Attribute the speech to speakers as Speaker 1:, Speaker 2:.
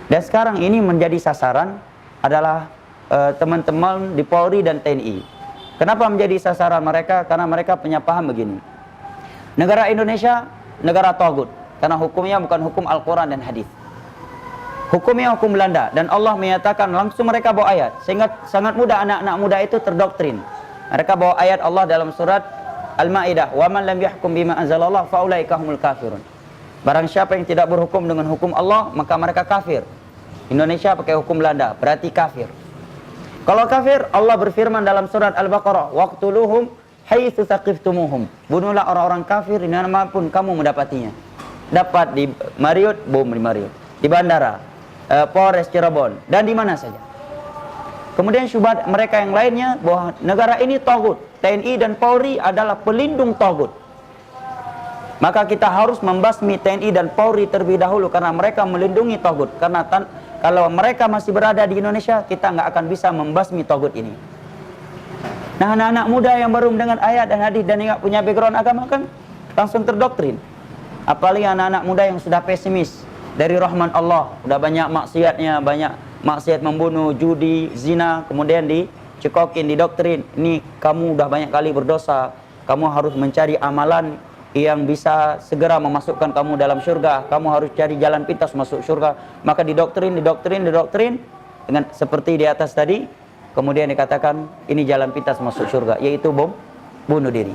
Speaker 1: Dan sekarang ini menjadi sasaran adalah teman-teman di Polri dan TNI. Kenapa menjadi sasaran mereka? Karena mereka punya paham begini. Negara Indonesia, negara tagut. Karena hukumnya bukan hukum Al-Quran dan hadis. Hukumnya hukum Belanda. Dan Allah menyatakan langsung mereka bawa ayat. Sehingga sangat mudah anak-anak muda itu terdoktrin. Mereka bawa ayat Allah dalam surat Al-Ma'idah. Wa man lam yahkum bima anzalallah faulaika humul kafirun. Barang siapa yang tidak berhukum dengan hukum Allah, maka mereka kafir. Indonesia pakai hukum Belanda, berarti kafir. Kalau kafir, Allah berfirman dalam surat Al-Baqarah, waqtuluhum haitsu saqiftumuhum. Bunuhlah orang-orang kafir di manapun kamu mendapatinya. Dapat di Mariot, bom di Mariot. Di bandara, Polres Cirebon, dan di mana saja. Kemudian syubhat mereka yang lainnya bahwa negara ini tagut. TNI dan Polri adalah pelindung tagut. Maka kita harus membasmi TNI dan Polri terlebih dahulu karena mereka melindungi tagut. Karena kalau mereka masih berada di Indonesia, kita nggak akan bisa membasmi tagut ini. Nah, anak-anak muda yang baru mendengar ayat dan hadis dan nggak punya background agama kan langsung terdoktrin. Apalagi anak-anak muda yang sudah pesimis dari rahman Allah, udah banyak maksiatnya, banyak maksiat membunuh, judi, zina, kemudian dicekokin, didoktrin. Ini kamu udah banyak kali berdosa, kamu harus mencari amalan yang bisa segera memasukkan kamu dalam surga. Kamu harus cari jalan pintas masuk surga. Maka didoktrin dengan seperti di atas tadi. Kemudian dikatakan ini jalan pintas masuk surga, yaitu bom bunuh diri.